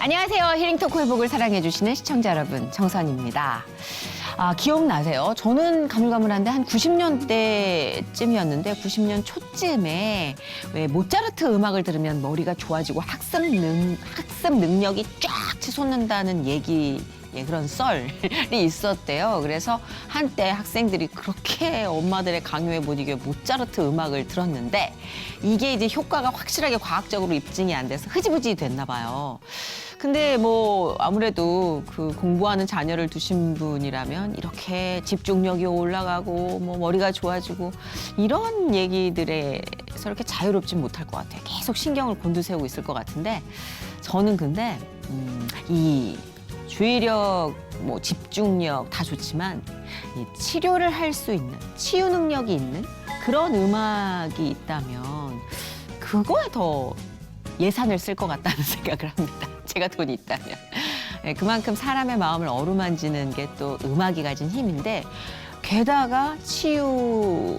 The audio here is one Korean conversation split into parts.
안녕하세요. 힐링토크 회복을 사랑해주시는 시청자 여러분, 정선입니다. 기억나세요? 저는 가물가물한데 한 90년대쯤이었는데 90년 초쯤에 왜 모차르트 음악을 들으면 머리가 좋아지고 학습 능력이 쫙 치솟는다는 그런 썰이 있었대요. 그래서 한때 학생들이 그렇게 엄마들의 강요에 못 이겨 모차르트 음악을 들었는데 이게 이제 효과가 확실하게 과학적으로 입증이 안 돼서 흐지부지 됐나 봐요. 근데 뭐 아무래도 그 공부하는 자녀를 두신 분이라면 이렇게 집중력이 올라가고 뭐 머리가 좋아지고 이런 얘기들에서 이렇게 자유롭진 못할 것 같아요. 계속 신경을 곤두세우고 있을 것 같은데 저는 근데 이 주의력, 뭐 집중력 다 좋지만 이 치료를 할 수 있는, 치유 능력이 있는 그런 음악이 있다면 그거에 더 예산을 쓸 것 같다는 생각을 합니다. 제가 돈이 있다면. 그만큼 사람의 마음을 어루만지는 게 또 음악이 가진 힘인데 게다가 치유로서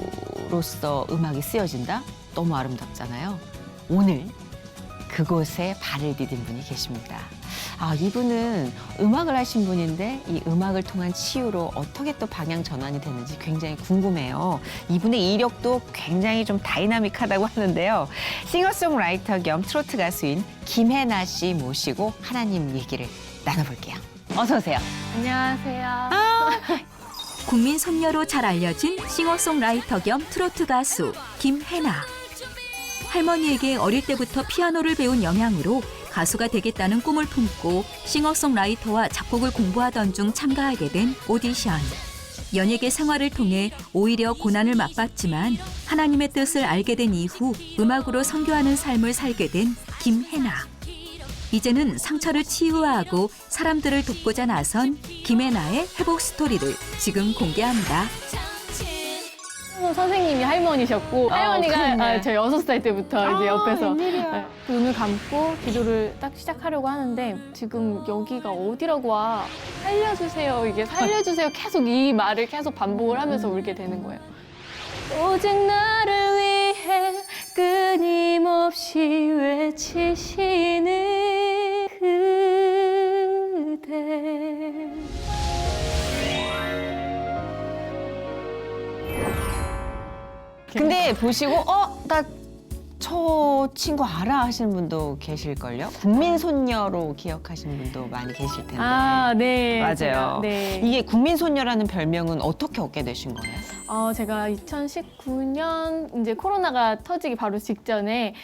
음악이 쓰여진다? 너무 아름답잖아요. 오늘 그곳에 발을 디딘 분이 계십니다. 이분은 음악을 하신 분인데 이 음악을 통한 치유로 어떻게 또 방향 전환이 되는지 굉장히 궁금해요. 이분의 이력도 굉장히 좀 다이나믹하다고 하는데요. 싱어송라이터 겸 트로트 가수인 김혜나 씨 모시고 하나님 얘기를 나눠볼게요. 어서 오세요. 안녕하세요. 국민 선녀로 잘 알려진 싱어송라이터 겸 트로트 가수 김혜나. 할머니에게 어릴 때부터 피아노를 배운 영향으로 가수가 되겠다는 꿈을 품고 싱어송라이터와 작곡을 공부하던 중 참가하게 된 오디션. 연예계 생활을 통해 오히려 고난을 맛봤지만 하나님의 뜻을 알게 된 이후 음악으로 선교하는 삶을 살게 된 김혜나. 이제는 상처를 치유하고 사람들을 돕고자 나선 김혜나의 회복 스토리를 지금 공개합니다. 선생님이 할머니셨고 할머니가 그렇네. 저 6살 때부터 이제 옆에서 웬일이야. 네, 눈을 감고 기도를 딱 시작하려고 하는데 지금 여기가 어디라고 살려주세요. 이게 살려주세요. 계속 이 말을 계속 반복을 하면서 울게 되는 거예요. 오직 나를 위해 끊임없이 외치시는 그대. 근데 보시고 나 저 친구 알아 하시는 분도 계실걸요? 국민손녀로 기억하시는 분도 많이 계실 텐데. 네. 맞아요. 네. 이게 국민손녀라는 별명은 어떻게 얻게 되신 거예요? 제가 2019년 이제 코로나가 터지기 바로 직전에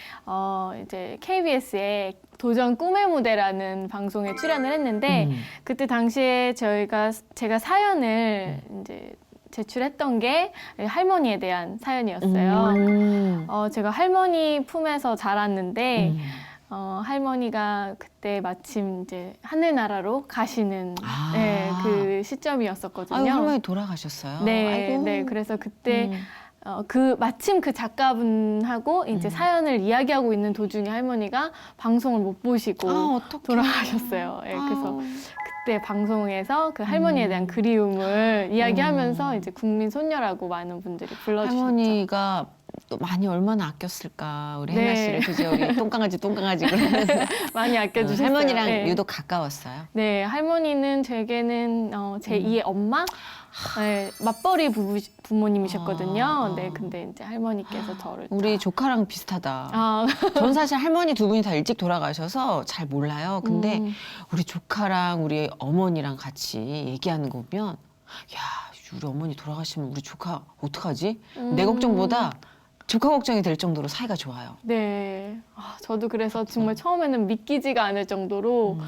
이제 KBS에 도전 꿈의 무대라는 방송에 출연을 했는데 그때 당시에 제가 사연을 이제 제출했던 게 할머니에 대한 사연이었어요. 제가 할머니 품에서 자랐는데 할머니가 그때 마침 이제 하늘나라로 가시는 그 시점이었었거든요. 아유, 할머니 돌아가셨어요. 네, 아이고. 네. 그래서 그때 마침 그 작가분하고 이제 사연을 이야기하고 있는 도중에 할머니가 방송을 못 보시고 어떡해. 돌아가셨어요. 네, 그래서 그때 방송에서 그 할머니에 대한 그리움을 이야기하면서 이제 국민 손녀라고 많은 분들이 불러주셨죠. 할머니가 또 많이 얼마나 아꼈을까. 우리 네. 혜나 씨를 그죠? 우리 똥강아지 그러면서. 많이 아껴주셨어요. 할머니랑 네. 유독 가까웠어요. 네, 할머니는 제게는 제 2의 엄마? 네, 맞벌이 부모님이셨거든요. 네, 근데 이제 할머니께서 저를 우리 조카랑 비슷하다. 아, 전 사실 할머니 두 분이 다 일찍 돌아가셔서 잘 몰라요. 근데 우리 조카랑 우리 어머니랑 같이 얘기하는 거 보면 야, 우리 어머니 돌아가시면 우리 조카 어떡하지? 내 걱정보다 조카 걱정이 될 정도로 사이가 좋아요. 네. 저도 그래서 정말 처음에는 믿기지가 않을 정도로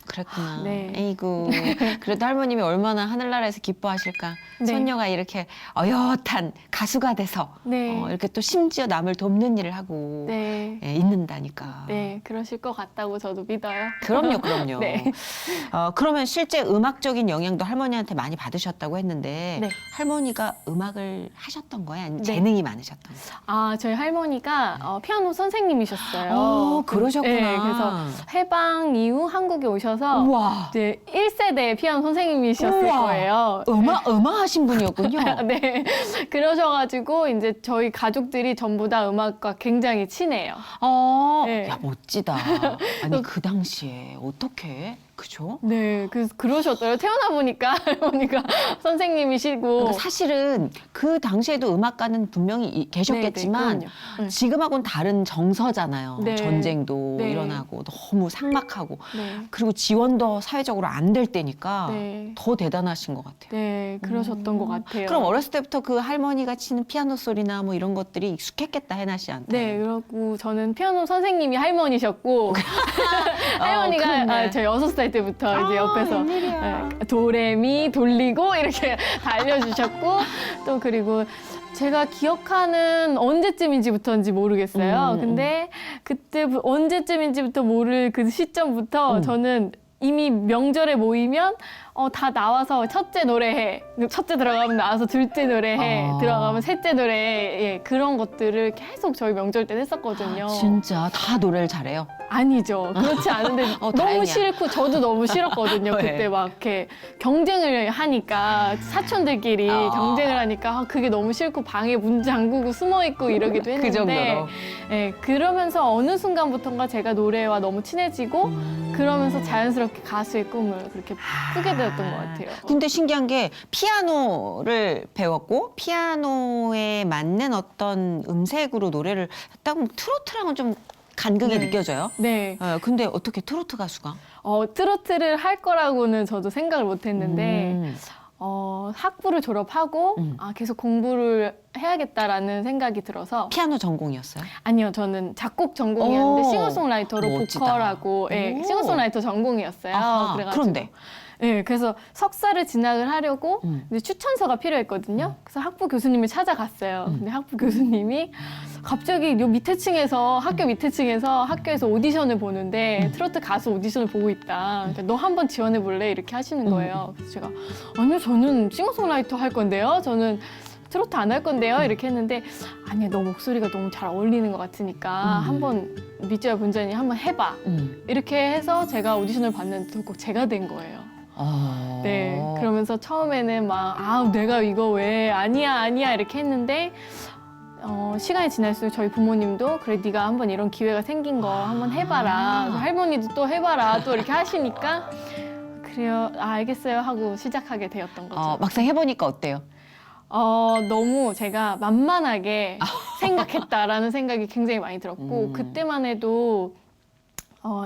그랬구나. 네. 에이구. 그래도 할머님이 얼마나 하늘나라에서 기뻐하실까. 네. 손녀가 이렇게 어엿한 가수가 돼서 네. 이렇게 또 심지어 남을 돕는 일을 하고 네. 있는다니까. 네, 그러실 것 같다고 저도 믿어요. 그럼요. 네. 그러면 실제 음악적인 영향도 할머니한테 많이 받으셨다고 했는데 네. 할머니가 음악을 하셨던 거예요? 아니면 네. 재능이 많으셨던 거예요? 저희 할머니가 피아노 선생님이셨어요. 그러셨구나. 네, 그래서 해방 이후 한국에 오셔서 우와. 이제 1세대 피아노 선생님이셨을 우와. 거예요. 음악 대단하신 분이었군요. 네. 그러셔가지고 이제 저희 가족들이 전부 다 음악과 굉장히 친해요. 네. 야, 멋지다. 아니, 그 당시에 어떻게, 그죠? 네, 그러셨더라고요. 태어나 보니까 할머니가 선생님이시고. 그러니까 사실은 그 당시에도 음악가는 분명히 계셨겠지만 네, 네, 그럼요. 지금하고는 다른 정서잖아요. 네. 전쟁도 네. 일어나고 너무 삭막하고 네. 그리고 지원도 사회적으로 안 될 때니까 네. 더 대단하신 것 같아요. 네, 그러셨던 것 같아요. 그럼 어렸을 때부터 그 할머니가 치는 피아노 소리나 뭐 이런 것들이 익숙했겠다, 해나 씨한테. 네, 그렇고 저는 피아노 선생님이 할머니셨고 할머니가 그렇네. 저 6살 때부터 이제 옆에서 웬일이야. 도레미 돌리고 이렇게 다 알려주셨고 또 그리고 제가 기억하는 언제쯤인지부터인지 모르겠어요. 근데 그때 언제쯤인지부터 모를 그 시점부터 저는 이미 명절에 모이면 다 나와서 첫째 노래해. 첫째 들어가면 나와서 둘째 노래해. 들어가면 셋째 노래해. 예, 그런 것들을 계속 저희 명절 때 했었거든요. 진짜 다 노래를 잘해요. 아니죠. 그렇지 않은데 너무 다행이야. 싫고 저도 너무 싫었거든요. 왜? 그때 막 이렇게 경쟁을 하니까 사촌들끼리 경쟁을 하니까 그게 너무 싫고 방에 문 잠그고 숨어 있고 이러기도 했는데 그 정도로. 예, 그러면서 어느 순간부터인가 제가 노래와 너무 친해지고 그러면서 자연스럽게 가수의 꿈을 그렇게 꾸게 되었던 것 같아요. 근데 신기한 게 피아노를 배웠고 피아노에 맞는 어떤 음색으로 노래를 했다고 하면 트로트랑은 좀 간극이 네. 느껴져요. 네. 근데 어떻게 트로트 가수가? 트로트를 할 거라고는 저도 생각을 못 했는데 학부를 졸업하고 계속 공부를 해야겠다라는 생각이 들어서 피아노 전공이었어요? 아니요, 저는 작곡 전공이었는데 오, 싱어송라이터로 멋지다. 보컬하고 오. 싱어송라이터 전공이었어요. 아하, 그래가지고 그런데? 네, 그래서 석사를 진학을 하려고 근데 추천서가 필요했거든요. 그래서 학부 교수님을 찾아갔어요. 근데 학부 교수님이 갑자기 요 밑에 층에서 학교 밑에 층에서 학교에서 오디션을 보는데 트로트 가수 오디션을 보고 있다. 그러니까 너 한번 지원해 볼래? 이렇게 하시는 거예요. 그래서 제가 아니요, 저는 싱어송라이터 할 건데요. 저는 트로트 안 할 건데요. 이렇게 했는데 아니야, 너 목소리가 너무 잘 어울리는 것 같으니까 한번 밑줄 본전이 한번 해봐. 이렇게 해서 제가 오디션을 봤는데 결국 제가 된 거예요. 네, 그러면서 처음에는 막 내가 이거 왜 아니야 이렇게 했는데 시간이 지날수록 저희 부모님도 그래 네가 한번 이런 기회가 생긴 거 한번 해봐라. 그래서 할머니도 또 해봐라 또 이렇게 하시니까 그래요, 알겠어요 하고 시작하게 되었던 거죠. 막상 해보니까 어때요? 너무 제가 만만하게 생각했다라는 생각이 굉장히 많이 들었고 그때만 해도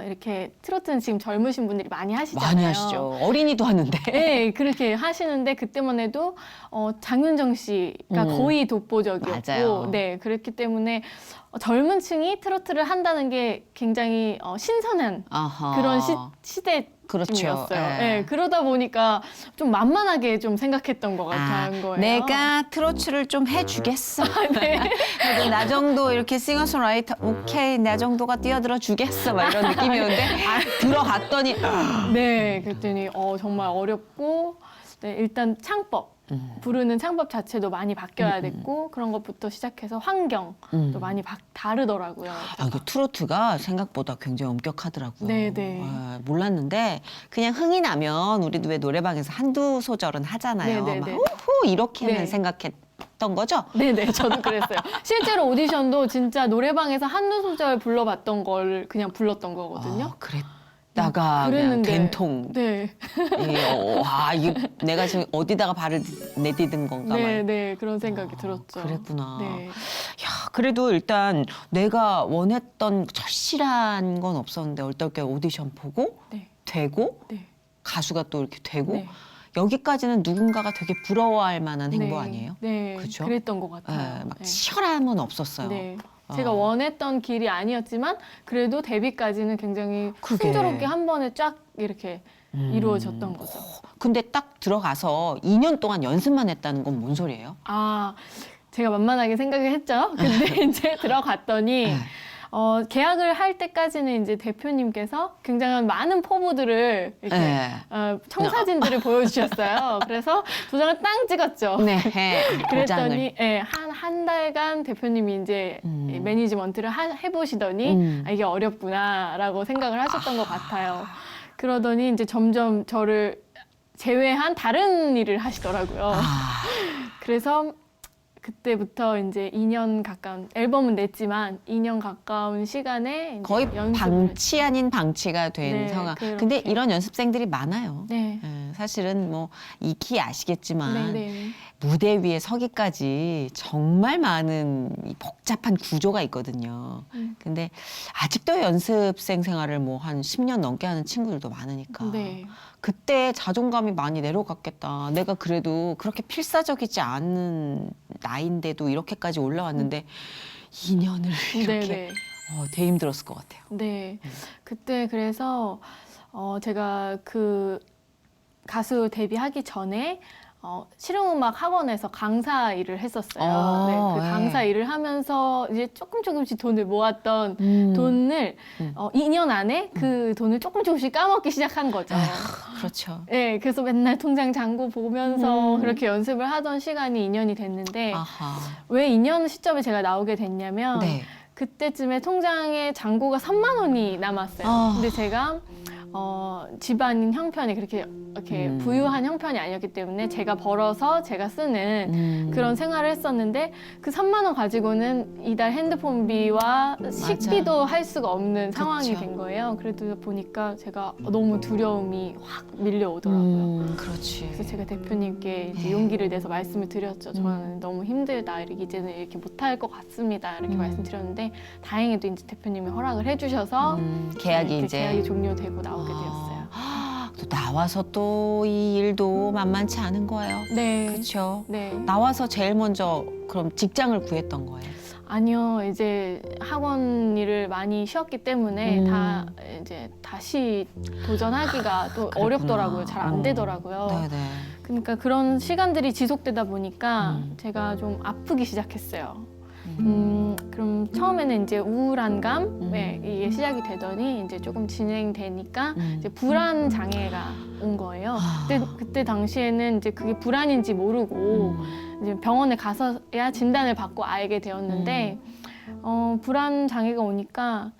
이렇게 트로트는 지금 젊으신 분들이 많이 하시잖아요. 많이 하시죠. 어린이도 하는데. 네, 그렇게 하시는데 그때만 해도 장윤정 씨가 거의 독보적이었고, 맞아요. 네, 그렇기 때문에 젊은 층이 트로트를 한다는 게 굉장히 신선한 아하. 그런 시대. 그렇죠. 였어요. 예. 네, 그러다 보니까 좀 만만하게 좀 생각했던 것 같은 거예요. 내가 트로트를 좀 해주겠어. 네. 그래도 나 정도 이렇게 싱어송라이터 오케이 나 정도가 뛰어들어 주겠어 막 이런 느낌이었는데 들어갔더니 네, 그랬더니 정말 어렵고 네, 일단 창법. 부르는 창법 자체도 많이 바뀌어야 됐고 그런 것부터 시작해서 환경도 많이 다르더라고요. 그 트로트가 생각보다 굉장히 엄격하더라고요. 네네. 몰랐는데 그냥 흥이 나면 우리도 왜 노래방에서 한두 소절은 하잖아요. 네네네. 막 우후 이렇게는 네. 생각했던 거죠? 네네, 저도 그랬어요. 실제로 오디션도 진짜 노래방에서 한두 소절 불러봤던 걸 그냥 불렀던 거거든요. 그랬다가 그냥 그랬는데. 된통. 네, 이게 내가 지금 어디다가 발을 내디딘 건가 막. 네, 그런 생각이 들었죠. 그랬구나. 네. 야, 그래도 일단 내가 원했던 절실한 건 없었는데 어떻게 오디션 보고 네. 되고 네. 가수가 또 이렇게 되고 네. 여기까지는 누군가가 되게 부러워할 만한 행보 아니에요? 네, 그죠? 그랬던 것 같아요. 막 네. 치열함은 없었어요. 네. 제가 원했던 길이 아니었지만 그래도 데뷔까지는 굉장히 그게. 순조롭게 한 번에 쫙 이렇게 이루어졌던 거죠. 근데 딱 들어가서 2년 동안 연습만 했다는 건 뭔 소리예요? 제가 만만하게 생각을 했죠. 근데 이제 들어갔더니 계약을 할 때까지는 이제 대표님께서 굉장히 많은 포부들을 이렇게 청사진들을 보여주셨어요. 그래서 도장을 땅 찍었죠. 네. 그랬더니 한 달간 대표님이 이제 매니지먼트를 해보시더니 이게 어렵구나라고 생각을 하셨던 것 같아요. 그러더니 이제 점점 저를 제외한 다른 일을 하시더라고요. 아, 그래서 그때부터 이제 2년 가까운 앨범은 냈지만 2년 가까운 시간에 이제 거의 연습을 방치 아닌 방치가 된 네, 상황. 그렇게. 근데 이런 연습생들이 많아요. 네. 사실은 뭐 익히 아시겠지만 네, 네. 무대 위에 서기까지 정말 많은 이 복잡한 구조가 있거든요. 근데 아직도 연습생 생활을 뭐 한 10년 넘게 하는 친구들도 많으니까 네. 그때 자존감이 많이 내려갔겠다. 내가 그래도 그렇게 필사적이지 않은 나이인데도 이렇게까지 올라왔는데 2년을 이렇게 네, 네. 되게 힘들었을 것 같아요. 네. 그때 그래서 제가 그 가수 데뷔하기 전에 실용음악 학원에서 강사 일을 했었어요. 네, 그 네. 강사 일을 하면서 이제 조금씩 돈을 모았던 돈을 2년 안에 그 돈을 조금씩 까먹기 시작한 거죠. 그렇죠. 네, 그래서 맨날 통장 잔고 보면서 그렇게 연습을 하던 시간이 2년이 됐는데 아하. 왜 2년 시점에 제가 나오게 됐냐면 네. 그때쯤에 통장에 잔고가 3만 원이 남았어요. 아. 근데 제가 집안 형편이 그렇게 이렇게 부유한 형편이 아니었기 때문에 제가 벌어서 제가 쓰는 그런 생활을 했었는데 그 3만 원 가지고는 이달 핸드폰비와 식비도 할 수가 없는 상황이 그쵸. 된 거예요. 그러다 보니까 제가 너무 두려움이 확 밀려오더라고요. 그렇지. 그래서 제가 대표님께 이제 네. 용기를 내서 말씀을 드렸죠. 저는 너무 힘들다. 이제는 이렇게 못할 것 같습니다. 이렇게 말씀드렸는데 다행히도 이제 대표님이 허락을 해주셔서 계약이 이렇게 이제 계약이 종료되고 나오게 되었어요. 또 나와서 또 이 일도 만만치 않은 거예요. 네. 그렇죠. 네. 나와서 제일 먼저 그럼 직장을 구했던 거예요. 아니요. 이제 학원 일을 많이 쉬었기 때문에 다 이제 다시 도전하기가 또 그랬구나. 어렵더라고요. 잘 안 되더라고요. 네네. 그러니까 그런 시간들이 지속되다 보니까 제가 좀 아프기 시작했어요. 그럼 처음에는 이제 우울한감에 이게 시작이 되더니 이제 조금 진행되니까 이제 불안 장애가 온 거예요. 그때 당시에는 이제 그게 불안인지 모르고 이제 병원에 가서야 진단을 받고 알게 되었는데 불안 장애가 오니까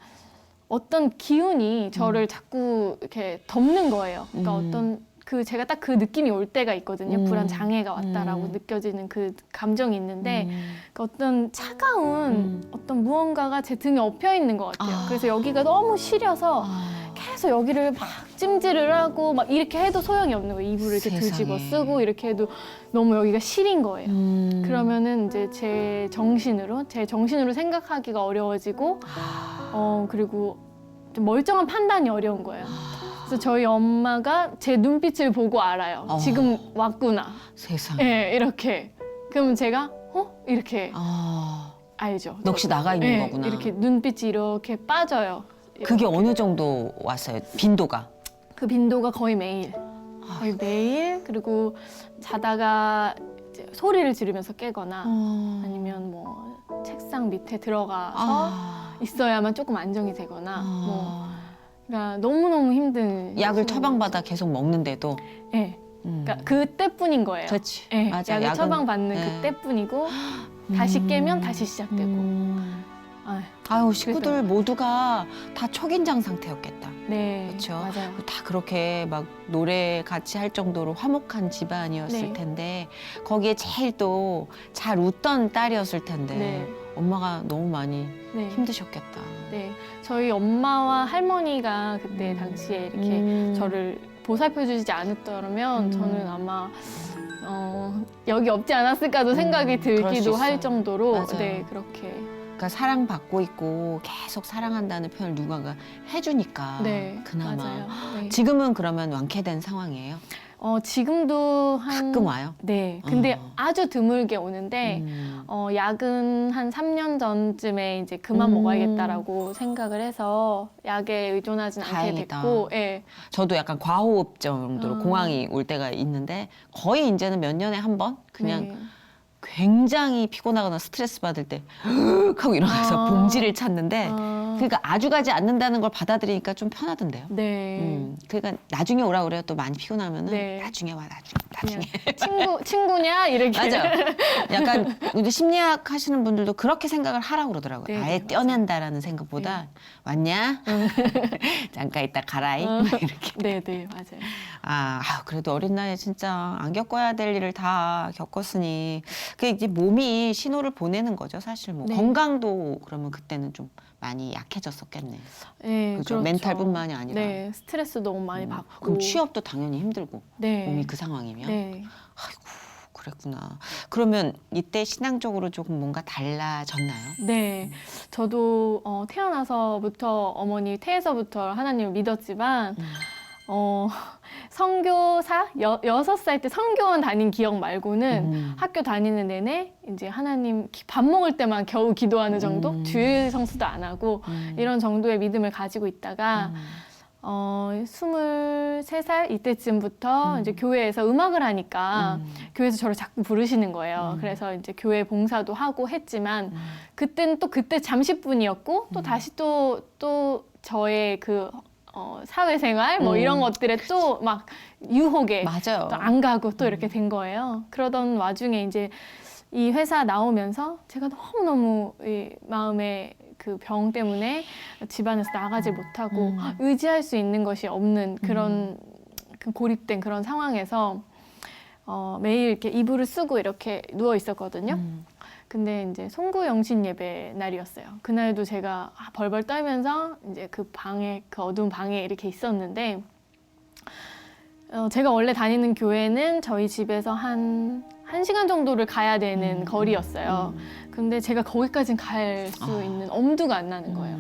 어떤 기운이 저를 자꾸 이렇게 덮는 거예요. 그러니까 어떤 제가 딱 그 느낌이 올 때가 있거든요. 불안 장애가 왔다라고 느껴지는 그 감정이 있는데 그 어떤 차가운 어떤 무언가가 제 등에 엎여 있는 것 같아요. 그래서 여기가 너무 시려서 계속 여기를 막 찜질을 하고 막 이렇게 해도 소용이 없는 거예요. 이불을 이렇게 세상에. 뒤집어 쓰고 이렇게 해도 너무 여기가 시린 거예요. 그러면은 이제 제 정신으로 생각하기가 어려워지고 그리고 좀 멀쩡한 판단이 어려운 거예요. 그래서 저희 엄마가 제 눈빛을 보고 알아요. 지금 왔구나. 세상에. 예, 이렇게. 그러면 제가 이렇게 알죠. 넋이 나가 있는 예, 거구나. 이렇게 눈빛이 이렇게 빠져요. 그게 어느 정도 왔어요? 빈도가? 그 빈도가 거의 매일. 거의 매일. 그리고 자다가 이제 소리를 지르면서 깨거나 아니면 뭐 책상 밑에 들어가서 있어야만 조금 안정이 되거나 뭐 그러니까 너무너무 힘든 약을 시간이었죠. 처방받아 계속 먹는데도. 예. 그러니까 그때뿐인 거예요. 그렇지. 예, 맞아. 약을 약은- 처방받는 네. 그때뿐이고 다시 깨면 다시 시작되고 아휴, 아유, 식구들 그랬던 모두가 다 초긴장 상태였겠다. 네, 그렇죠. 맞아요. 다 그렇게 막 노래 같이 할 정도로 화목한 집안이었을 네. 텐데 거기에 제일 또 잘 웃던 딸이었을 텐데 네. 엄마가 너무 많이 네. 힘드셨겠다. 네, 저희 엄마와 할머니가 그때 당시에 이렇게 저를 보살펴주지 않았더라면 저는 아마 여기 없지 않았을까도 생각이 그럴 수 들기도 할 있어요. 정도로 맞아요. 네, 그렇게 그러니까 사랑받고 있고 계속 사랑한다는 표현을 누군가 해주니까 네, 그나마. 맞아요. 네. 지금은 그러면 완쾌된 상황이에요? 지금도 가끔 와요? 네, 근데 아주 드물게 오는데 음. 약은 한 3년 전쯤에 이제 그만 먹어야겠다라고 생각을 해서 약에 의존하진 않게 다행이다. 됐고, 예. 저도 약간 과호흡 정도로 공황이 올 때가 있는데 거의 이제는 몇 년에 한 번 그냥 네. 굉장히 피곤하거나 스트레스 받을 때 하고 일어나서 봉지를 찾는데 그러니까 아주 가지 않는다는 걸 받아들이니까 좀 편하던데요. 네. 그러니까 나중에 오라 그래요. 또 많이 피곤하면은 네. 나중에 와 나중에. 친구냐 이렇게. 맞아. 약간 이제 심리학 하시는 분들도 그렇게 생각을 하라고 그러더라고요. 네, 아예 네, 떼어낸다라는 생각보다 왔냐? 잠깐 이따 가라이. 이렇게. 네네 맞아요. 아유, 그래도 어린 나이에 진짜 안 겪어야 될 일을 다 겪었으니 그 이제 몸이 신호를 보내는 거죠. 사실 뭐 네. 건강도 그러면 그때는 좀 많이 약해졌었겠네. 네, 그죠? 그렇죠. 멘탈뿐만이 아니라. 네, 스트레스 너무 많이 받고. 그럼 취업도 당연히 힘들고 네. 몸이 그 상황이면. 네. 아이고 그랬구나. 그러면 이때 신앙적으로 조금 뭔가 달라졌나요? 네, 저도 태어나서부터 어머니 태에서부터 하나님을 믿었지만 선교사 6살 때 선교원 다닌 기억 말고는 학교 다니는 내내 이제 하나님 밥 먹을 때만 겨우 기도하는 정도? 주일 성수도 안 하고 이런 정도의 믿음을 가지고 있다가 23살 이때쯤부터 이제 교회에서 음악을 하니까 교회에서 저를 자꾸 부르시는 거예요. 그래서 이제 교회 봉사도 하고 했지만 그때는 또 그때 잠시뿐이었고 또 다시 또 저의 그 사회생활 뭐 이런 것들에 또 막 유혹에 맞아요. 또 안 가고 또 이렇게 된 거예요. 그러던 와중에 이제 이 회사 나오면서 제가 너무너무 이 마음에 그 병 때문에 집안에서 나가지 못하고 의지할 수 있는 것이 없는 그런 그 고립된 그런 상황에서 매일 이렇게 이불을 쓰고 이렇게 누워 있었거든요. 근데 이제 송구영신 예배 날이었어요. 그날도 제가 벌벌 떨면서 이제 그 방에, 그 어두운 방에 이렇게 있었는데, 제가 원래 다니는 교회는 저희 집에서 한 1시간 정도를 가야 되는 거리였어요. 근데 제가 거기까지는 갈 수 있는 엄두가 안 나는 거예요.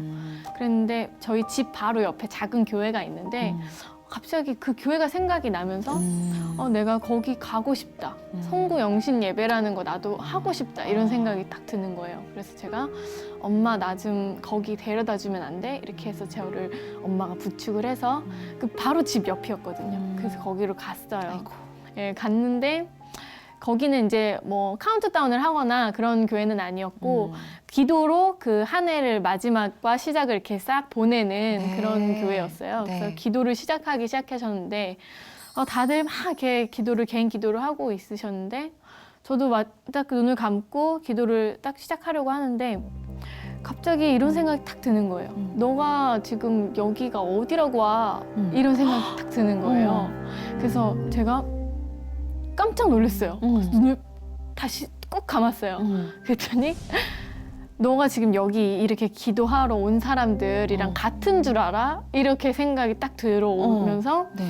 그랬는데 저희 집 바로 옆에 작은 교회가 있는데 갑자기 그 교회가 생각이 나면서 내가 거기 가고 싶다. 성구 영신 예배라는 거 나도 하고 싶다. 이런 생각이 딱 드는 거예요. 그래서 제가 엄마 나 좀 거기 데려다 주면 안 돼? 이렇게 해서 저를 엄마가 부축을 해서 그 바로 집 옆이었거든요. 그래서 거기로 갔어요. 아이고. 예, 갔는데 거기는 이제 뭐 카운트다운을 하거나 그런 교회는 아니었고 기도로 그 한 해를 마지막과 시작을 이렇게 싹 보내는 네. 그런 교회였어요. 네. 그래서 기도를 시작하셨는데 다들 막 이렇게 기도를 개인 기도를 하고 있으셨는데 저도 딱 눈을 감고 기도를 딱 시작하려고 하는데 갑자기 이런 생각이 딱 드는 거예요. 너가 지금 여기가 어디라고 와? 이런 생각이 딱 드는 거예요. 그래서 제가 깜짝 놀랐어요. 눈을 다시 꼭 감았어요. 그랬더니 너가 지금 여기 이렇게 기도하러 온 사람들이랑 같은 줄 알아? 이렇게 생각이 딱 들어오면서 네.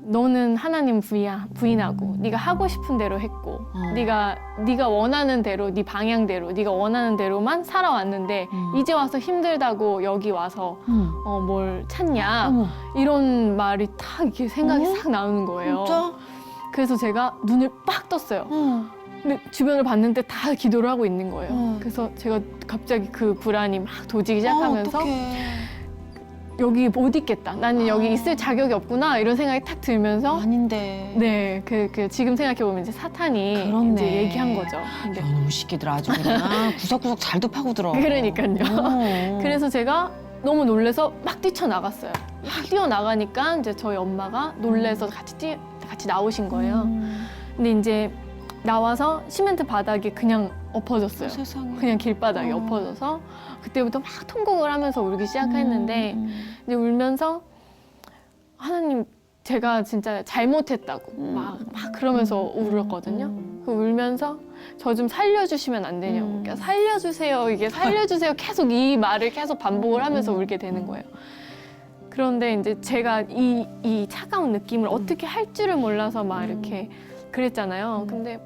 너는 하나님 부인하고 네가 하고 싶은 대로 했고 네가 원하는 대로 네 방향대로 네가 원하는 대로만 살아왔는데 이제 와서 힘들다고 여기 와서 뭘 찾냐 이런 말이 딱 이렇게 생각이 싹 나오는 거예요. 진짜? 그래서 제가 눈을 빡 떴어요. 근데 주변을 봤는데 다 기도를 하고 있는 거예요. 그래서 제가 갑자기 그 불안이 막 도지기 시작하면서 여기 못 있겠다. 나는 여기 있을 자격이 없구나. 이런 생각이 탁 들면서 아닌데. 네, 지금 생각해 보면 이제 사탄이 그렇네. 이제 얘기한 거죠. 근데 너무 쉽게들 아주 그냥 구석구석 잘도 파고들어. 그러니까요. 그래서 제가 너무 놀래서 막 뛰쳐나갔어요. 막 뛰어나가니까 이제 저희 엄마가 놀래서 같이 나오신 거예요. 근데 이제 나와서 시멘트 바닥에 그냥 엎어졌어요. 세상에. 그냥 길바닥에 엎어져서 그때부터 막 통곡을 하면서 울기 시작했는데 이제 울면서 하나님 제가 진짜 잘못했다고 막 그러면서 울었거든요. 그 울면서 저 좀 살려주시면 안 되냐고. 그러니까 살려주세요. 이게 살려주세요. 계속 이 말을 계속 반복을 하면서 울게 되는 거예요. 그런데 이제 제가 이 차가운 느낌을 어떻게 할 줄을 몰라서 막 이렇게 그랬잖아요. 근데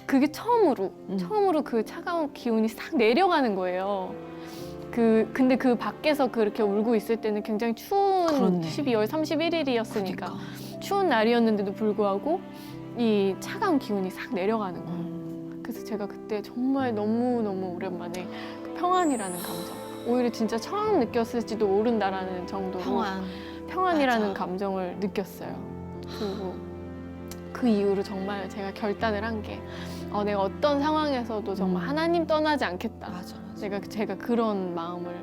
그게 처음으로 그 차가운 기운이 싹 내려가는 거예요. 근데 그 밖에서 그렇게 울고 있을 때는 굉장히 추운 그렇네. 12월 31일이었으니까 그러니까. 추운 날이었는데도 불구하고 이 차가운 기운이 싹 내려가는 거예요. 그래서 제가 그때 정말 너무너무 오랜만에 그 평안이라는 감정, 오히려 진짜 처음 느꼈을지도 모른다라는 정도로 평안이라는 맞아. 감정을 느꼈어요. 그리고 그 이후로 정말 제가 결단을 한 게 내가 어떤 상황에서도 정말 하나님 떠나지 않겠다. 맞아. 제가 그런 마음을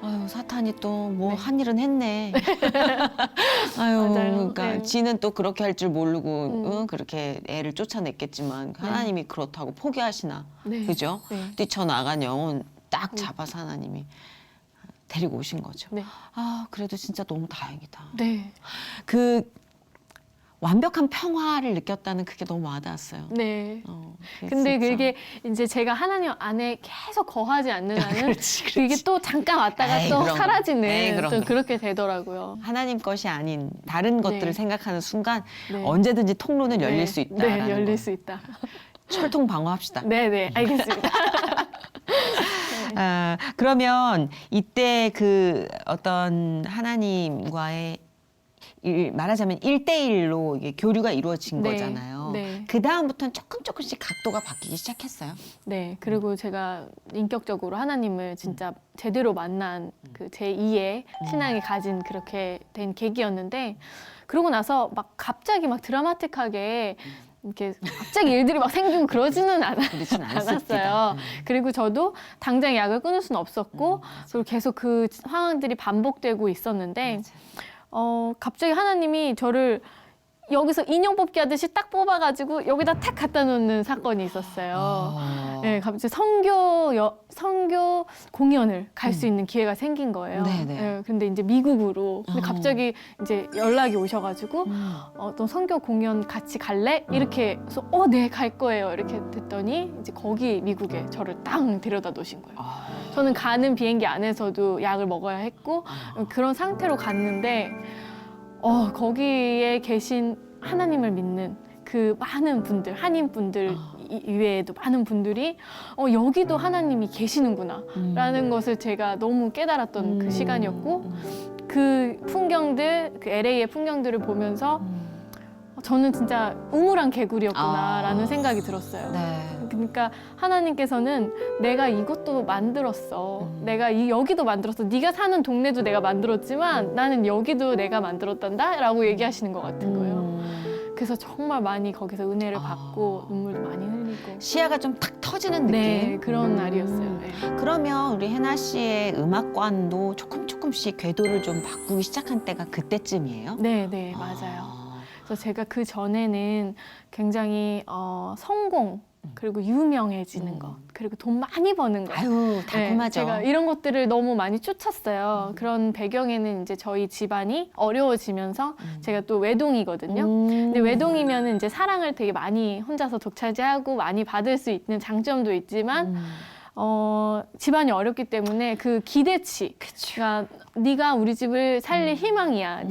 아유, 사탄이 또 뭐 네. 한 일은 했네. 아유, 맞아요. 그러니까 네. 지는 또 그렇게 할 줄 모르고 음. 그렇게 애를 쫓아냈겠지만 하나님이 그렇다고 포기하시나. 네. 그죠? 네. 뛰쳐나간 영혼 딱 잡아서 하나님이 데리고 오신 거죠. 네. 아, 그래도 진짜 너무 다행이다. 네. 그 완벽한 평화를 느꼈다는 그게 너무 와닿았어요. 네. 그게 근데 진짜. 그게 이제 제가 하나님 안에 계속 거하지 않는 한은 그렇지, 그렇지. 그게 또 잠깐 왔다가 에이, 또 그럼. 에이, 사라지는 그럼, 또 그럼. 그렇게 되더라고요. 하나님 것이 아닌 다른 것들을 생각하는 순간 네. 언제든지 통로는 열릴 네. 수 있다. 네, 열릴 수 있다. 철통 방어합시다. 네, 네, 알겠습니다. 아, 그러면 이때 그 어떤 하나님과의 말하자면 1대1로 이게 교류가 이루어진 네, 거잖아요. 네. 그 다음부터는 조금씩 각도가 바뀌기 시작했어요. 네, 그리고 제가 인격적으로 하나님을 진짜 제대로 만난 그 제2의 신앙이 가진 그렇게 된 계기였는데, 그러고 나서 막 갑자기 막 드라마틱하게 이렇게 갑자기 일들이 막 생기고 그러지는 그렇진 않습니다. 않았어요. 그리고 저도 당장 약을 끊을 수는 없었고, 그리고 계속 그 상황들이 반복되고 있었는데, 갑자기 하나님이 저를 여기서 인형 뽑기 하듯이 딱 뽑아가지고 여기다 탁 갖다 놓는 사건이 있었어요. 네, 갑자기 선교 공연을 갈 수 있는 기회가 생긴 거예요. 네네. 네, 근데 이제 미국으로. 근데 갑자기 이제 연락이 오셔가지고 어떤 선교 공연 같이 갈래? 이렇게 해서 네, 갈 거예요. 이렇게 됐더니 이제 거기 미국에 저를 땅 데려다 놓으신 거예요. 저는 가는 비행기 안에서도 약을 먹어야 했고 그런 상태로 갔는데 거기에 계신 하나님을 믿는 그 많은 분들, 한인분들 이외에도 많은 분들이 여기도 하나님이 계시는구나 라는 것을 제가 너무 깨달았던 그 시간이었고, 그 풍경들, 그 LA의 풍경들을 보면서 저는 진짜 우물한 개구리였구나라는 생각이 들었어요. 네. 그러니까 하나님께서는 내가 이것도 만들었어. 내가 여기도 만들었어. 네가 사는 동네도 내가 만들었지만 나는 여기도 내가 만들었단다 라고 얘기하시는 것 같은 거예요. 그래서 정말 많이 거기서 은혜를 받고 눈물도 많이 흘리고. 시야가 좀 탁 터지는 느낌. 네, 그런 날이었어요. 네. 그러면 우리 해나 씨의 음악관도 조금씩 궤도를 좀 바꾸기 시작한 때가 그때쯤이에요? 네, 네, 맞아요. 그래서 제가 그 전에는 굉장히 성공, 그리고 유명해지는 것, 그리고 돈 많이 버는 것. 아유, 달콤하죠. 제가 이런 것들을 너무 많이 쫓았어요. 그런 배경에는 이제 저희 집안이 어려워지면서 제가 또 외동이거든요. 근데 외동이면은 이제 사랑을 되게 많이 혼자서 독차지하고 많이 받을 수 있는 장점도 있지만 집안이 어렵기 때문에 그 기대치, 그러니까 네가 우리 집을 살릴 희망이야.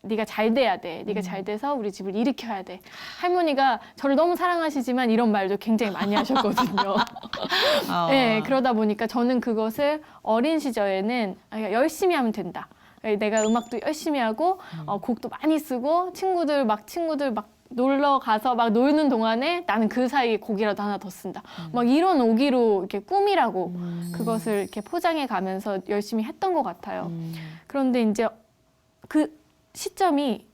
네가 잘 돼야 돼. 네가 잘 돼서 우리 집을 일으켜야 돼. 할머니가 저를 너무 사랑하시지만 이런 말도 굉장히 많이 하셨거든요. 네, 그러다 보니까 저는 그것을 어린 시절에는 열심히 하면 된다. 내가 음악도 열심히 하고 곡도 많이 쓰고 친구들 막 놀러 가서 막 놀는 동안에 나는 그 사이에 곡이라도 하나 더 쓴다. 막 이런 오기로 이렇게 꿈이라고 그것을 이렇게 포장해 가면서 열심히 했던 것 같아요. 그런데 이제 그 시점이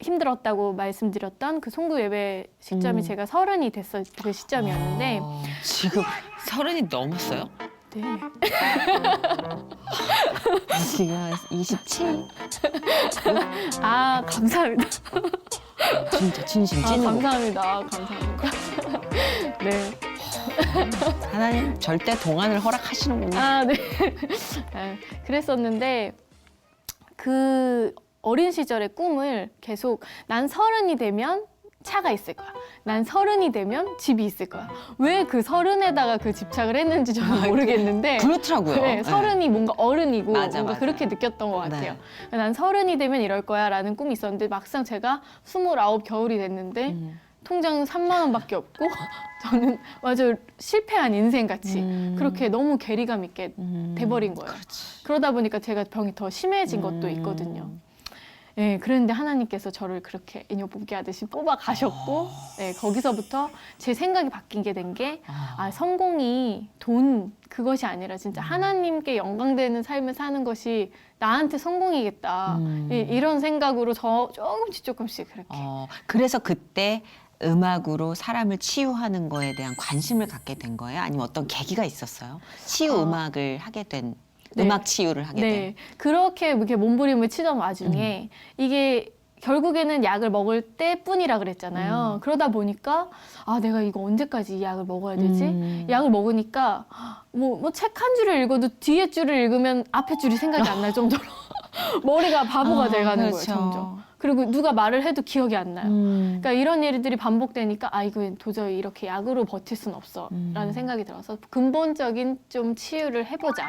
힘들었다고 말씀드렸던 그 송구 예배 시점이 제가 30이 됐을 그 시점이었는데 지금 30이 넘었어요? 네. 지금 27? 아, 감사합니다. 진짜 진심 찐으로. 감사합니다. 네. 하나님 절대 동안을 허락하시는구나. 아, 네. 네. 그랬었는데 그 어린 시절의 꿈을 계속 난 30이 되면 차가 있을 거야. 난 30이 되면 집이 있을 거야. 왜 그 30에다가 그 집착을 했는지 저는 모르겠는데 그렇더라고요. 네, 30이 뭔가 어른이고 맞아. 뭔가 그렇게 느꼈던 것 같아요. 네. 난 30이 되면 이럴 거야 라는 꿈이 있었는데 막상 제가 29 겨울이 됐는데 통장은 3만 원밖에 없고 저는 맞아요. 실패한 인생같이 그렇게 너무 괴리감 있게 돼버린 거예요. 그러다 보니까 제가 병이 더 심해진 것도 있거든요. 네, 그런데 하나님께서 저를 그렇게 인형 뽑기 하듯이 뽑아 가셨고 네, 거기서부터 제 생각이 바뀐 게 된 게 성공이 돈 그것이 아니라 진짜 하나님께 영광되는 삶을 사는 것이 나한테 성공이겠다. 이런 생각으로 조금씩 그렇게. 그래서 그때 음악으로 사람을 치유하는 거에 대한 관심을 갖게 된 거예요? 아니면 어떤 계기가 있었어요? 치유 음악을 하게 된, 네. 음악 치유를 하게 된. 네, 그렇게 이렇게 몸부림을 치던 와중에 이게 결국에는 약을 먹을 때뿐이라 그랬잖아요. 그러다 보니까 아 내가 이거 언제까지 이 약을 먹어야 되지? 약을 먹으니까 뭐 책 한 줄을 읽어도 뒤에 줄을 읽으면 앞에 줄이 생각이 안 날 정도로 머리가 바보가 돼가는 거예요, 점점. 그리고 누가 말을 해도 기억이 안 나요. 그러니까 이런 일들이 반복되니까 아 이거 도저히 이렇게 약으로 버틸 순 없어라는 생각이 들어서 근본적인 좀 치유를 해보자.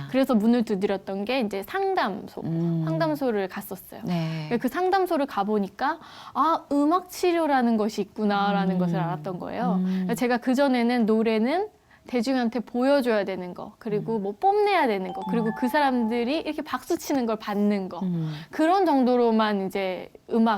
그래서 문을 두드렸던 게 이제 상담소, 상담소를 갔었어요. 네. 그 상담소를 가보니까 아 음악 치료라는 것이 있구나라는 것을 알았던 거예요. 제가 그 전에는 노래는 대중한테 보여줘야 되는 거, 그리고 뭐 뽐내야 되는 거, 그리고 그 사람들이 이렇게 박수 치는 걸 받는 거, 그런 정도로만 이제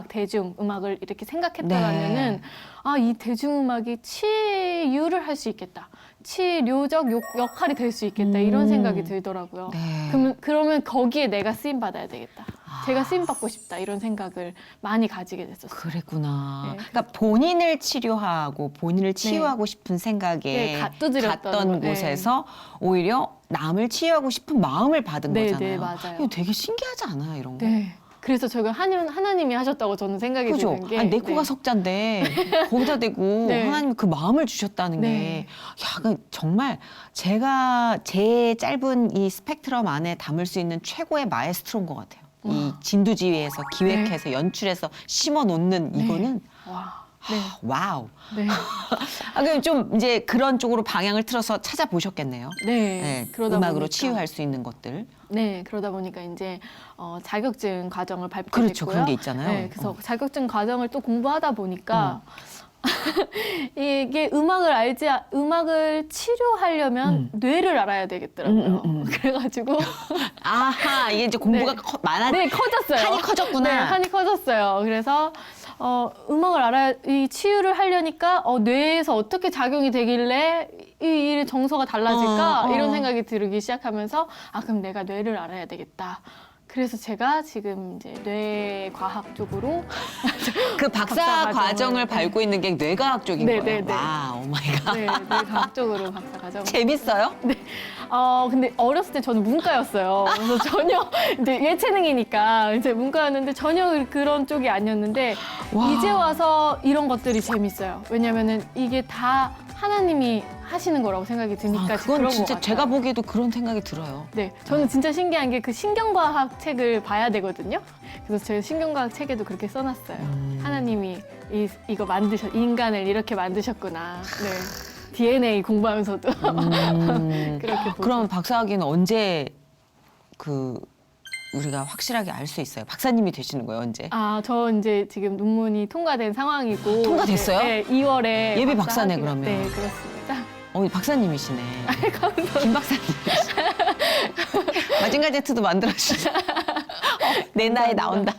대중 음악을 이렇게 생각했다면은 네. 아, 이 대중음악이 치유를 할 수 있겠다. 치료적 역할이 될 수 있겠다. 이런 생각이 들더라고요. 네. 그러면 거기에 내가 쓰임 받아야 되겠다. 제가 쓰임 받고 싶다. 이런 생각을 많이 가지게 됐었어요. 그랬구나. 네. 그러니까 본인을 치료하고 본인을 치유하고 싶은 생각에 네, 두드렸던 갔던 거. 곳에서 오히려 남을 치유하고 싶은 마음을 받은 네, 거잖아요. 네, 맞아요. 이거 되게 신기하지 않아요, 이런 거? 네. 그래서 제가 하나님이 하셨다고 저는 생각이 그죠? 드는 게 아니, 내 코가 석잔데 거기다 대고 네. 하나님이 그 마음을 주셨다는 네. 게 야, 그 정말 제가 제 짧은 이 스펙트럼 안에 담을 수 있는 최고의 마에스트로인 것 같아요. 이 진두지휘에서 기획해서 연출해서 심어 놓는 이거는 와. 와우. 네. 아, 그럼 좀 이제 그런 쪽으로 방향을 틀어서 찾아보셨겠네요. 네. 네, 그러다 음악으로 보니까- 치유할 수 있는 것들. 네, 그러다 보니까 이제 자격증 과정을 발표했고요. 그렇죠, 그런 게 있잖아요. 네, 그래서 자격증 과정을 또 공부하다 보니까 이게 음악을 치료하려면 뇌를 알아야 되겠더라고요. 그래가지고 아하, 이게 이제 공부가 네. 많아. 네, 커졌어요. 한이 커졌구나. 네, 한이 커졌어요. 그래서 음악을 알아야 이 치유를 하려니까 뇌에서 어떻게 작용이 되길래 이 정서가 달라질까 이런 생각이 들기 시작하면서 아 그럼 내가 뇌를 알아야 되겠다. 그래서 제가 지금 이제 뇌과학 쪽으로 그 박사 과정을 밟고 있는 게 뇌과학 쪽인 네, 거예요. 네, 네. 와, 오 마이 갓. 네, 뇌과학 쪽으로 박사 과정. 재밌어요? 근데 어렸을 때 저는 문과였어요. 그래서 전혀 이제 예체능이니까 이제 문과였는데 전혀 그런 쪽이 아니었는데 와. 이제 와서 이런 것들이 재밌어요. 왜냐면은 이게 다 하나님이 하시는 거라고 생각이 드니까 그건 그런 진짜 것 같아요. 제가 보기에도 그런 생각이 들어요. 네, 저는 진짜 신기한 게 그 신경과학 책을 봐야 되거든요. 그래서 제가 신경과학 책에도 그렇게 써놨어요. 하나님이 이거 인간을 이렇게 만드셨구나. 네, DNA 공부하면서도 그렇게 보죠. 그럼 박사학위는 언제 우리가 확실하게 알 수 있어요? 박사님이 되시는 거예요, 언제? 저 이제 지금 논문이 통과된 상황이고. 통과됐어요? 네, 2월에. 예비 박사네, 그러면. 네, 그렇습니다. 박사님이시네. 김 박사님. 마징가 제트도 만들어주시네. 내 나이 나온다.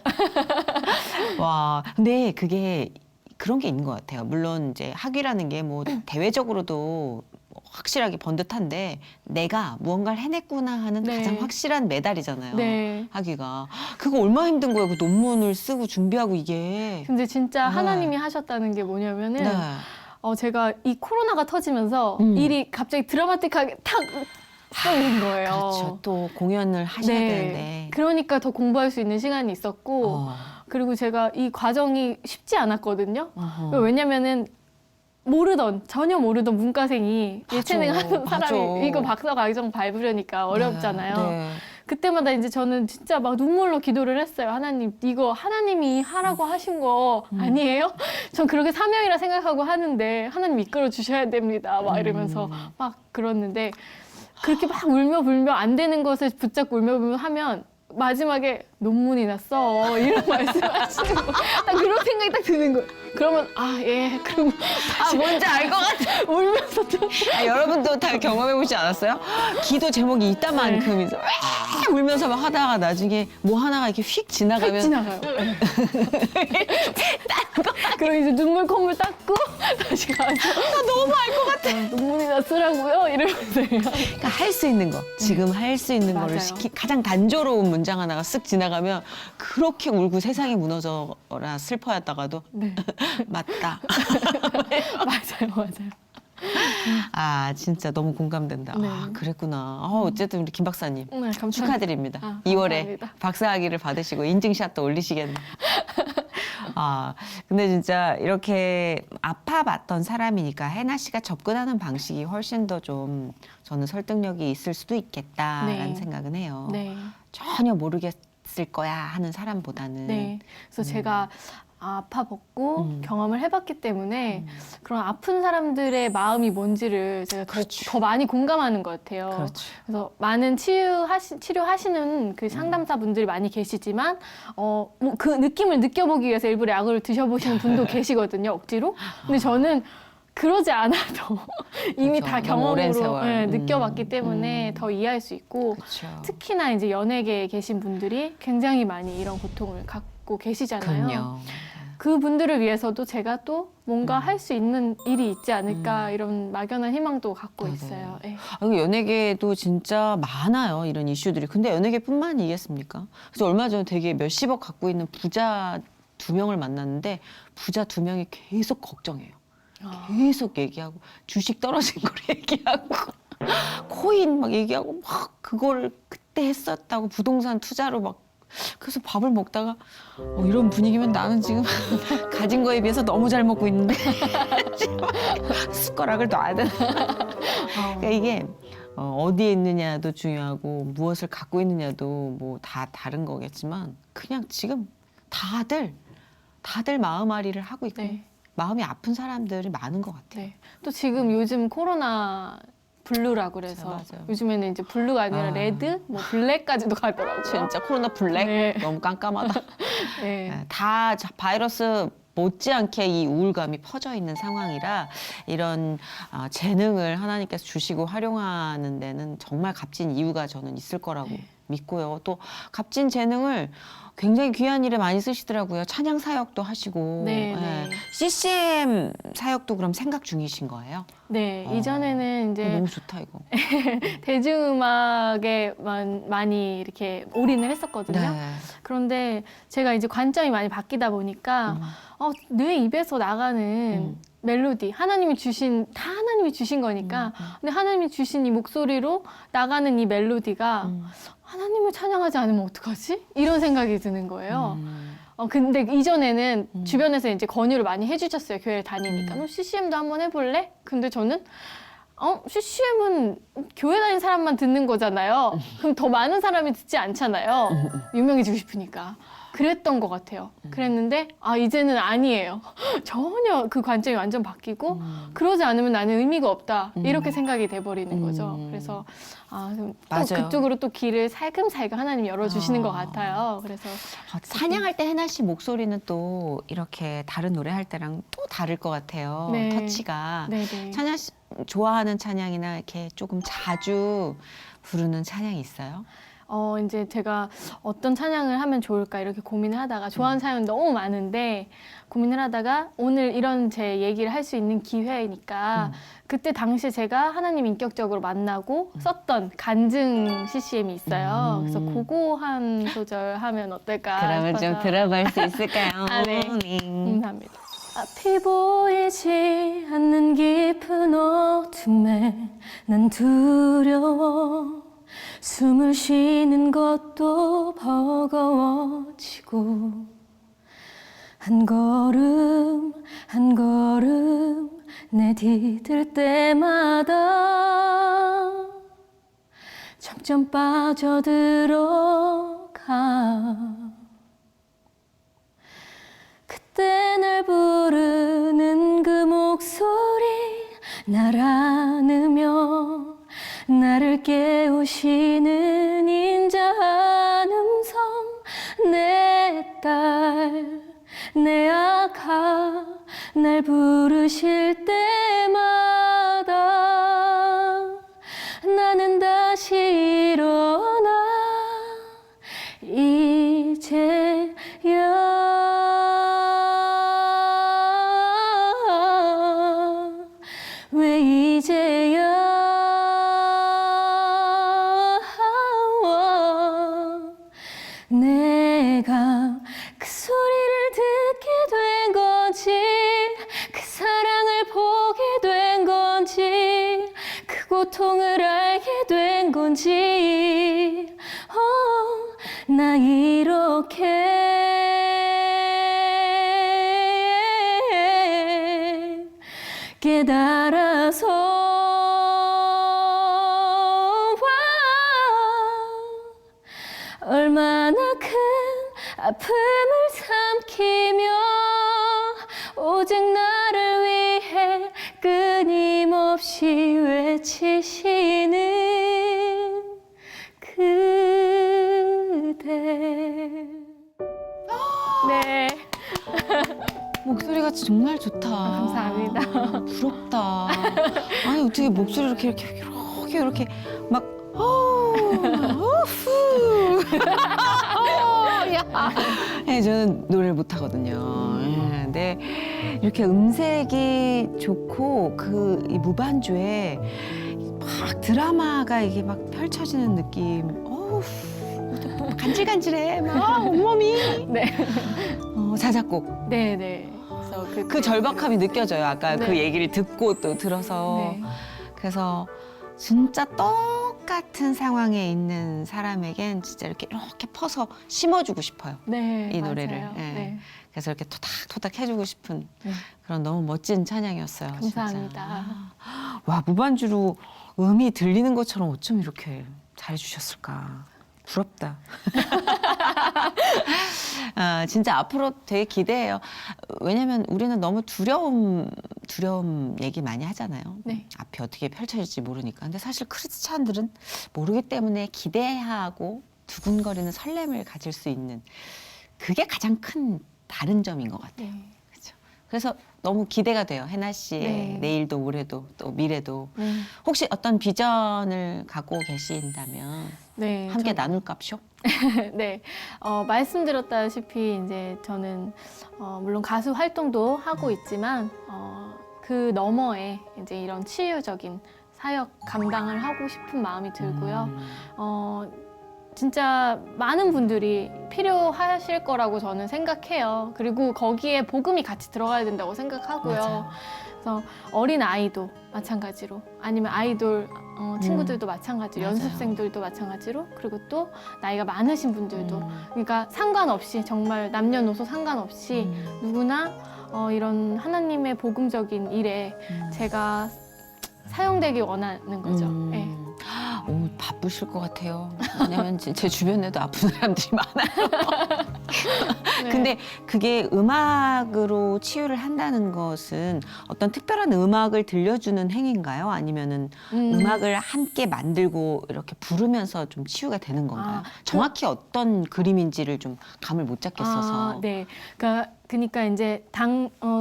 와, 근데 그게 그런 게 있는 것 같아요. 물론 이제 학위라는 게 뭐 대외적으로도 확실하게 번듯한데 내가 무언가를 해냈구나 하는 네. 가장 확실한 메달이잖아요. 네. 학위가. 그거 얼마나 힘든 거예요. 그 논문을 쓰고 준비하고 이게. 근데 진짜 네. 하나님이 하셨다는 게 뭐냐면은 네. 제가 이 코로나가 터지면서 일이 갑자기 드라마틱하게 탁 쏘인 거예요. 그렇죠. 또 공연을 하셔야 되는데. 그러니까 더 공부할 수 있는 시간이 있었고 어. 그리고 제가 이 과정이 쉽지 않았거든요. 어허. 왜냐면은 전혀 모르던 문과생이 맞아, 예체능 하는 사람이 맞아. 이거 박사 과정 밟으려니까 어렵잖아요. 네. 그때마다 이제 저는 진짜 막 눈물로 기도를 했어요. 하나님, 이거 하나님이 하라고 하신 거 아니에요? 전 그렇게 사명이라 생각하고 하는데 하나님 이끌어 주셔야 됩니다. 막 이러면서 막 그렀는데 그렇게 막 울며 불며 안 되는 것을 붙잡고 울며 불며 하면 마지막에 논문이 났어 이런 말씀하시는 거. 딱 그런 생각이 딱 드는 거예요. 그러면 그럼 뭔지 알 것 같아. 울면서 좀 여러분도 다 경험해 보지 않았어요? 기도 제목이 이따만큼이서 울면서 막 하다가 나중에 뭐 하나가 이렇게 휙 지나가면 지나가요. 그리고 이제 눈물 콧물 닦고 다시 가서 너무 알 것 같아. 논문이 났으라고요 이러면서 그러니까 할 수 있는 거, 지금 할 수 있는 거를 맞아요. 가장 단조로운 연장 하나가 쓱 지나가면 그렇게 울고 세상이 무너져라 슬퍼했다가도 네. 맞다. 맞아요, 맞아요. 아 진짜 너무 공감된다. 네. 아 그랬구나. 어쨌든 우리 김 박사님 네, 감사합니다. 축하드립니다. 아, 2월에 감사합니다. 박사학위를 받으시고 인증샷도 올리시겠네. 아 근데 진짜 이렇게 아파봤던 사람이니까 해나 씨가 접근하는 방식이 훨씬 더 좀 저는 설득력이 있을 수도 있겠다라는 네. 생각은 해요. 네. 전혀 모르겠을 거야 하는 사람보다는 네. 그래서 제가 아파봤고 경험을 해봤기 때문에 그런 아픈 사람들의 마음이 뭔지를 제가 더 많이 공감하는 것 같아요. 그렇죠. 그래서 많은 치료하시는 그 상담사분들이 많이 계시지만, 뭐 그 느낌을 느껴보기 위해서 일부러 약을 드셔보시는 분도 계시거든요, 억지로. 근데 저는 그러지 않아도 이미 그렇죠. 다 너무 오랜 경험으로 세월. 느껴봤기 때문에 더 이해할 수 있고, 그렇죠. 특히나 이제 연예계에 계신 분들이 굉장히 많이 이런 고통을 갖고 계시잖아요. 그럼요. 그 분들을 위해서도 제가 또 뭔가 할 수 있는 일이 있지 않을까 이런 막연한 희망도 갖고 네네. 있어요. 예. 연예계도 진짜 많아요 이런 이슈들이. 근데 연예계뿐만이겠습니까? 그래서 얼마 전에 되게 몇십억 갖고 있는 부자 2명을 만났는데 부자 2명이 계속 걱정해요. 계속 얘기하고 주식 떨어진 걸 얘기하고 코인 막 얘기하고 막 그걸 그때 했었다고 부동산 투자로 막. 그래서 밥을 먹다가 이런 분위기면 나는 지금 가진 거에 비해서 너무 잘 먹고 있는데 숟가락을 놔야 되나. 그러니까 이게 어디에 있느냐도 중요하고 무엇을 갖고 있느냐도 뭐 다 다른 거겠지만 그냥 지금 다들 마음앓이를 하고 있고 네. 마음이 아픈 사람들이 많은 것 같아요. 네. 또 지금 요즘 코로나 블루라고 그래서 맞아요. 요즘에는 이제 블루가 아니라 아. 레드, 뭐 블랙까지도 가더라고요. 진짜 코로나 블랙 네. 너무 깜깜하다. 네. 네, 다 바이러스 못지않게 이 우울감이 퍼져 있는 상황이라 이런 재능을 하나님께서 주시고 활용하는 데는 정말 값진 이유가 저는 있을 거라고 믿고요. 또 값진 재능을 굉장히 귀한 일에 많이 쓰시더라고요. 찬양 사역도 하시고. 네, 예. 네. CCM 사역도 그럼 생각 중이신 거예요? 네, 이전에는 이제 너무 좋다 이거. 대중음악에 많이 이렇게 올인을 했었거든요. 네. 그런데 제가 이제 관점이 많이 바뀌다 보니까 내 입에서 나가는 멜로디, 하나님이 주신 거니까. 근데 하나님이 주신 이 목소리로 나가는 이 멜로디가 하나님을 찬양하지 않으면 어떡하지? 이런 생각이 드는 거예요. 근데 이전에는 주변에서 이제 권유를 많이 해주셨어요. 교회를 다니니까. 너 CCM도 한번 해볼래? 근데 저는 CCM은 교회 다니는 사람만 듣는 거잖아요. 그럼 더 많은 사람이 듣지 않잖아요. 유명해지고 싶으니까. 그랬던 것 같아요. 그랬는데 이제는 아니에요. 전혀 그 관점이 완전 바뀌고 그러지 않으면 나는 의미가 없다. 이렇게 생각이 돼버리는 거죠. 그래서 또 맞아요. 그쪽으로 또 길을 살금살금 하나님 열어주시는 것 같아요. 그래서 찬양할 때 해나 씨 목소리는 또 이렇게 다른 노래 할 때랑 또 다를 것 같아요. 네. 터치가. 네네. 찬양 씨 좋아하는 찬양이나 이렇게 조금 자주 부르는 찬양이 있어요? 이제 제가 어떤 찬양을 하면 좋을까 이렇게 고민을 하다가 좋아하는 찬양은 너무 많은데 고민을 하다가 오늘 이런 제 얘기를 할 수 있는 기회니까 그때 당시에 제가 하나님 인격적으로 만나고 썼던 간증 CCM이 있어요. 그래서 그거 한 소절 하면 어떨까 그러면 좀 싶어서. 들어볼 수 있을까요? 네. 네. 감사합니다. 앞이 보이지 않는 깊은 어둠에 난 두려워 숨을 쉬는 것도 버거워지고 한 걸음 한 걸음 내디딜 때마다 점점 빠져들어가 그때 날 부르는 그 목소리 날 안으며 나를 깨우시는 인자한 음성 내 딸 내 아가 날 부르실 때마다 나는 다시 일어나 이제야 왜 이제야 내가 그 소리를 듣게 된 건지 그 사랑을 보게 된 건지 그 고통을 알게 된 건지 나 이렇게 깨달아서 얼마나 큰 아픔을 삼키며 오직 나를 위해 끊임없이 외치시는 그대. 네, 목소리가 정말 좋다. 감사합니다. 부럽다. 아니 어떻게 목소리를 이렇게 막 후. 네, 저는 노래를 못 하거든요. 근데 이렇게 음색이 좋고 이 무반주에 막 드라마가 이게 막 펼쳐지는 느낌. 어우, 간질간질해. 막 온몸이. 네, 자작곡. 네, 네. 그래서 그 절박함이 느껴져요. 아까 네. 그 얘기를 듣고 또 들어서. 네. 그래서 진짜 똑같은 상황에 있는 사람에겐 진짜 이렇게 퍼서 심어주고 싶어요. 네, 이 노래를. 맞아요. 예. 네. 그래서 이렇게 토닥토닥 해주고 싶은 네. 그런 너무 멋진 찬양이었어요. 감사합니다. 진짜. 와, 무반주로 음이 들리는 것처럼 어쩜 이렇게 잘해주셨을까. 부럽다. 진짜 앞으로 되게 기대해요. 왜냐면 우리는 너무 두려움 얘기 많이 하잖아요. 네. 앞이 어떻게 펼쳐질지 모르니까. 근데 사실 크리스찬들은 모르기 때문에 기대하고 두근거리는 설렘을 가질 수 있는 그게 가장 큰 다른 점인 것 같아요. 네. 그렇죠. 그래서 너무 기대가 돼요. 해나 씨의 네. 내일도 올해도 또 미래도. 네. 혹시 어떤 비전을 갖고 계신다면 네, 함께 나눌까쇼? 네, 말씀드렸다시피 이제 저는 물론 가수 활동도 하고 있지만 그 너머에 이제 이런 치유적인 사역 감당을 하고 싶은 마음이 들고요. 진짜 많은 분들이 필요하실 거라고 저는 생각해요. 그리고 거기에 복음이 같이 들어가야 된다고 생각하고요. 맞아요. 그래서 어린 아이도 마찬가지로 아니면 아이돌 친구들도 마찬가지로 맞아요. 연습생들도 마찬가지로 그리고 또 나이가 많으신 분들도 음. 그러니까 상관없이 정말 남녀노소 상관없이 누구나 이런 하나님의 복음적인 일에 제가 사용되기 원하는 거죠. 네. 오, 바쁘실 것 같아요. 왜냐면 제 주변에도 아픈 사람들이 많아요. 네. 근데 그게 음악으로 치유를 한다는 것은 어떤 특별한 음악을 들려주는 행위인가요? 아니면은 음악을 함께 만들고 이렇게 부르면서 좀 치유가 되는 건가요? 아, 정확히 어떤 그림인지를 좀 감을 못 잡겠어서. 네. 그러니까 이제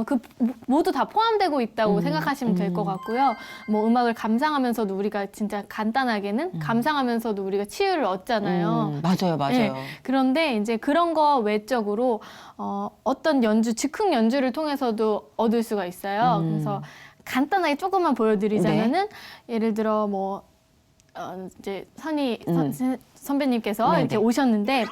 그 모두 다 포함되고 있다고 생각하시면 될 것 같고요. 뭐 음악을 감상하면서도 우리가 진짜 간단하게는 감상하면서도 우리가 치유를 얻잖아요. 맞아요, 맞아요. 네. 그런데 이제 그런 거 외적으로 어떤 연주, 즉흥 연주를 통해서도 얻을 수가 있어요. 그래서 간단하게 조금만 보여드리자면은 예를 들어 뭐 이제 선배님께서 네네. 이렇게 오셨는데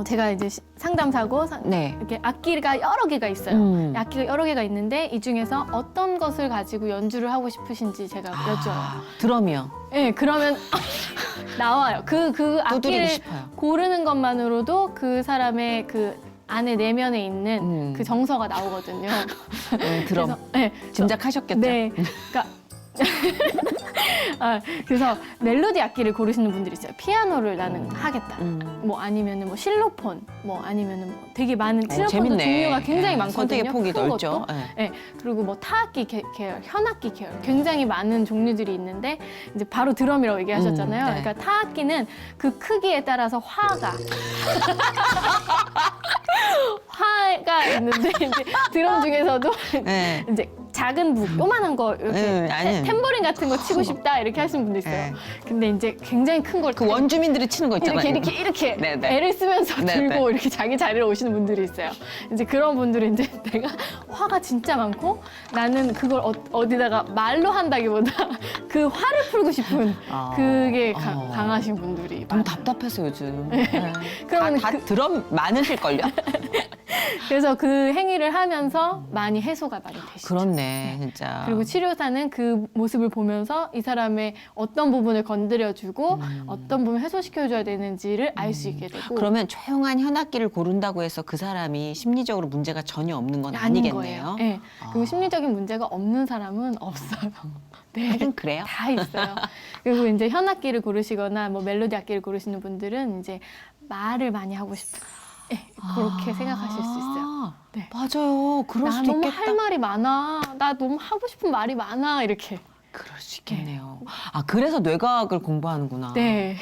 제가 이제 상담사고 네. 이렇게 악기가 여러 개가 있어요. 음. 악기가 여러 개가 있는데 이 중에서 어떤 것을 가지고 연주를 하고 싶으신지 제가 여쭤요. 드럼이요. 네, 그러면 나와요. 그 두드리고 악기를 싶어요. 고르는 것만으로도 그 사람의 그 안에 내면에 있는 음. 그 정서가 나오거든요. 드럼. 그래서, 네, 짐작하셨겠죠? 네, 그러니까 그래서 멜로디 악기를 고르시는 분들이 있어요. 피아노를 나는 하겠다. 뭐 아니면은 뭐 실로폰, 뭐 아니면은 뭐 되게 많은 실로폰도 재밌네. 종류가 굉장히 네, 많거든요. 선택의 폭이 큰 넓죠. 것도. 네. 네, 그리고 뭐 타악기 계열, 현악기 계열 굉장히 많은 종류들이 있는데 이제 바로 드럼이라고 얘기하셨잖아요. 네. 그러니까 타악기는 그 크기에 따라서 화가 있는데 이제 드럼 중에서도 네. 이제 작은 요만한 거 이렇게 아니. 탬버린 같은 거 치고 싶다 이렇게 하시는 분도 있어요. 네. 근데 이제 굉장히 큰 걸 그 원주민들이 치는 거 있잖아요. 이렇게 네, 네. 애를 쓰면서 네, 들고 네. 이렇게 자기 자리를 오시는 분들이 있어요. 이제 그런 분들이 이제 내가 화가 진짜 많고 나는 그걸 어디다가 말로 한다기보다 그 화를 풀고 싶은 그게 강하신 분들이 너무 많아요. 답답해서 요즘. 네. 그러면 다 드럼 많으실걸요? 그래서 그 행위를 하면서 많이 해소가 많이 되시죠. 그렇네, 진짜. 그리고 치료사는 그 모습을 보면서 이 사람의 어떤 부분을 건드려주고 어떤 부분을 해소시켜줘야 되는지를 알 수 있게 되고 그러면 조용한 현악기를 고른다고 해서 그 사람이 심리적으로 문제가 전혀 없는 건 아닌 아니겠네요. 거예요. 네. 그리고 심리적인 문제가 없는 사람은 없어요. 네. 하긴 그래요. 다 있어요. 그리고 이제 현악기를 고르시거나 뭐 멜로디 악기를 고르시는 분들은 이제 말을 많이 하고 싶은 네, 그렇게 생각하실 수 있어요. 네. 맞아요. 그럴 나 수도 너무 있겠다. 할 말이 많아. 나 너무 하고 싶은 말이 많아. 이렇게. 그럴 수 있겠네요. 아, 그래서 뇌과학을 공부하는구나. 네.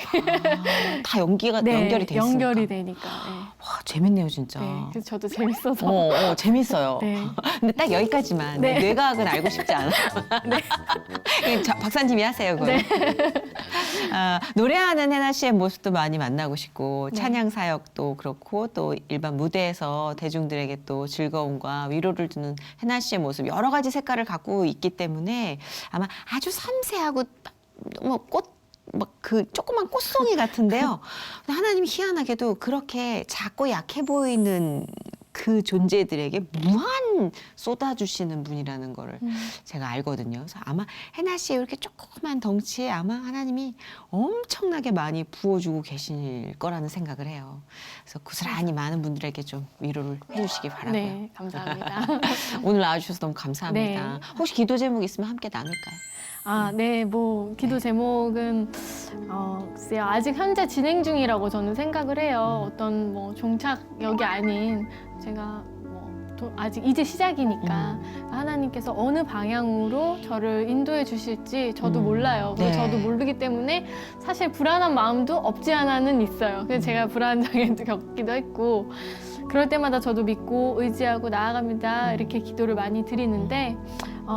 다 연결이 돼 있으니까. 연결이 되니까. 와, 재밌네요, 진짜. 네. 네. 그래서 저도 재밌어서. 재밌어요. 네. 근데 딱 여기까지만. 네. 뇌과학은 알고 싶지 않아요. 네. 박사님이 하세요, 그걸. 네. 노래하는 혜나 씨의 모습도 많이 만나고 싶고, 네. 찬양 사역도 그렇고, 또 일반 무대에서 대중들에게 또 즐거움과 위로를 주는 혜나 씨의 모습, 여러 가지 색깔을 갖고 있기 때문에 아마 아주 섬세하고 그 조그만 꽃송이 같은데요. 근데 하나님이 희한하게도 그렇게 작고 약해 보이는 그 존재들에게 무한 쏟아주시는 분이라는 거를 제가 알거든요. 그래서 아마 혜나 씨의 이렇게 조그만 덩치에 아마 하나님이 엄청나게 많이 부어주고 계실 거라는 생각을 해요. 그래서 고스란히 많은 분들에게 좀 위로를 해주시기 바라고요. 네. 감사합니다. 오늘 나와주셔서 너무 감사합니다. 네. 혹시 기도 제목 있으면 함께 나눌까요? 네, 뭐 기도 제목은 글쎄요, 아직 현재 진행 중이라고 저는 생각을 해요. 어떤 뭐 종착역이 아닌 제가 아직 이제 시작이니까 하나님께서 어느 방향으로 저를 인도해 주실지 저도 몰라요. 그리고 네. 저도 모르기 때문에 사실 불안한 마음도 없지 않아는 있어요. 그래서 제가 불안하게 겪기도 했고 그럴 때마다 저도 믿고 의지하고 나아갑니다. 이렇게 기도를 많이 드리는데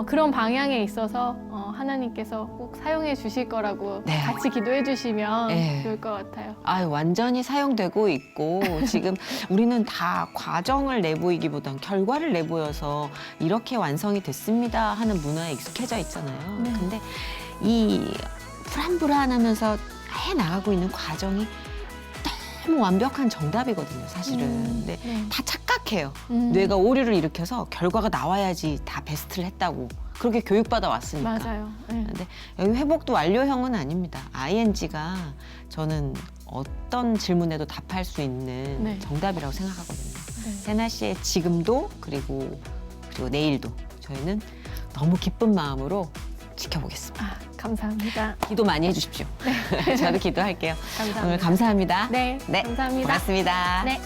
그런 방향에 있어서 하나님께서 꼭 사용해 주실 거라고 네. 같이 기도해 주시면 네. 좋을 것 같아요. 완전히 사용되고 있고 지금 우리는 다 과정을 내보이기보단 결과를 내보여서 이렇게 완성이 됐습니다 하는 문화에 익숙해져 있잖아요. 네. 근데 이 불안불안하면서 해 나가고 있는 과정이 너무 완벽한 정답이거든요, 사실은. 근데 네. 다 착각해요. 뇌가 오류를 일으켜서 결과가 나와야지 다 베스트를 했다고. 그렇게 교육받아 왔으니까. 맞아요. 네. 근데 여기 회복도 완료형은 아닙니다. ING가 저는 어떤 질문에도 답할 수 있는 네. 정답이라고 생각하거든요. 네. 혜나 씨의 지금도 그리고 내일도 저희는 너무 기쁜 마음으로 지켜보겠습니다. 감사합니다. 기도 많이 해주십시오. 저도 기도할게요. 감사합니다. 오늘 감사합니다. 네, 네, 감사합니다. 고맙습니다. 네.